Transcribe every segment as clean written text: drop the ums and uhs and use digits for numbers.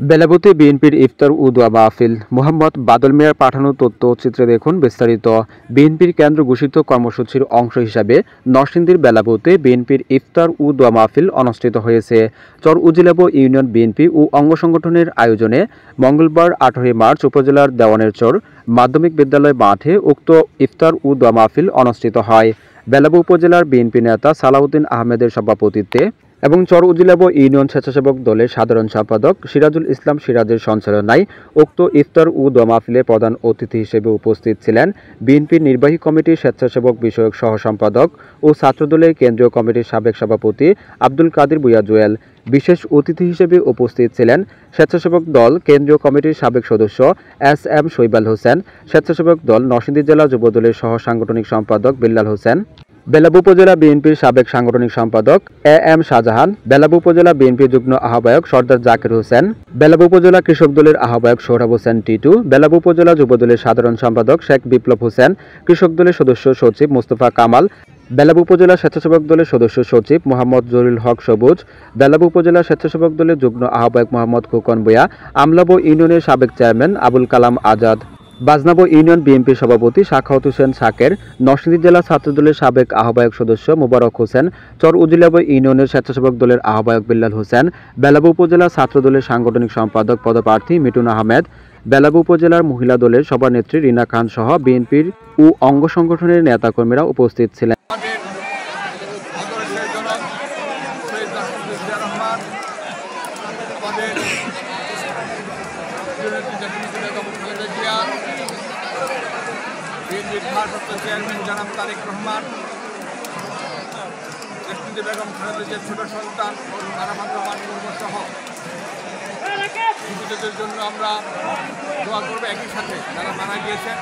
বেলাবতে বিএনপির ইফতার ও দোয়া মাহফিল। মোহাম্মদ বাদল মিয়ার পাঠানো তথ্যচিত্রে দেখুন বিস্তারিত। বিএনপির কেন্দ্র ঘোষিত কর্মসূচির অংশ হিসাবে নরসিংদীর বেলাবতে বিএনপির ইফতার ও দোয়া মাহফিল অনুষ্ঠিত হয়েছে। চর উপজেলা ইউনিয়ন বিএনপি ও অঙ্গ সংগঠনের আয়োজনে মঙ্গলবার 18 মার্চ উপজেলার দেওয়ানের চর মাধ্যমিক বিদ্যালয় মাঠে উক্ত ইফতার ও দোয়া মাহফিল অনুষ্ঠিত হয়। বেলাব উপজেলার বিএনপি নেতা সালাউদ্দিন আহমেদের সভাপতিত্বে এবং চর উপজেলা ইউনিয়ন স্বেচ্ছাসেবক দলের সাধারণ সম্পাদক সিরাজুল ইসলাম সিরাজের সঞ্চালনায় উক্ত ইফতার ও দোয়া মাহফিলে প্রধান অতিথি হিসেবে উপস্থিত ছিলেন বিএনপির নির্বাহী কমিটির স্বেচ্ছাসেবক বিষয়ক সহ সম্পাদক ও ছাত্রদলের কেন্দ্রীয় কমিটির সাবেক সভাপতি আব্দুল কাদের ভূঁইয়া জুয়েল। বিশেষ অতিথি হিসেবে উপস্থিত ছিলেন স্বেচ্ছাসেবক দল কেন্দ্রীয় কমিটির সাবেক সদস্য এস.এম. শৈবাল হোসেন, স্বেচ্ছাসেবক দল নরসিংদী জেলা যুবদলের সহ সাংগঠনিক সম্পাদক বিল্লাল হোসেন, বেলাব উপজেলা বিএনপির সাবেক সাংগঠনিক সম্পাদক এ.এম. শাহজাহান, বেলাব উপজেলা বিএনপির যুগ্ম আহ্বায়ক সর্দার জাকির হোসেন, বেলাব উপজেলা কৃষক দলের আহ্বায়ক সোহরাব হোসেন টিটু, বেলাব উপজেলা যুবদলের সাধারণ সম্পাদক শেখ বিপ্লব হোসেন, কৃষক দলের সদস্য সচিব মোস্তফা কামাল, বেলাব উপজেলা স্বেচ্ছাসেবক দলের সদস্য সচিব মোহাম্মদ জলিল হক সবুজ, বেলাব উপজেলা স্বেচ্ছাসেবক দলের যুগ্ম আহ্বায়ক মোহাম্মদ খোকন ভূঁইয়া, আমলাবো ইউনিয়নের সাবেক চেয়ারম্যান আবুল কালাম আজাদ, বাজনাবো ইউনিয়ন বিএনপির সভাপতি সাখাওয়াত হোসেন শাকের, নরসিংদী জেলা ছাত্রদলের সাবেক আহ্বায়ক সদস্য মোবারক হোসেন, চর উপজেলা ইউনিয়নের স্বেচ্ছাসেবক দলের আহ্বায়ক বিল্লাল হোসেন, বেলাব উপজেলা ছাত্রদলের সাংগঠনিক সম্পাদক পদপ্রার্থী মিটুন আহমেদ, বেলাব উপজেলার মহিলা দলের সভানেত্রী রিনা খান সহ বিএনপির ও অঙ্গ সংগঠনের নেতাকর্মীরা উপস্থিত ছিলেন। চেয়ারম্যান জনাব তারেক রহমান, দেশনেত্রী বেগম খালেদা জিয়ার ছোট সন্তান আরাফাত রহমান সহ শিশুদের জন্য আমরা দোয়া করবো। একই সাথে যারা মারা গিয়েছেন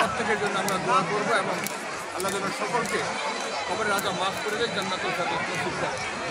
প্রত্যেকের জন্য আমরা দোয়া করবো এবং আল্লাহ যেন সকলকে কবরের আযাব মাফ করে দেন, জান্নাতুল ফেরদৌস নসিব করেন।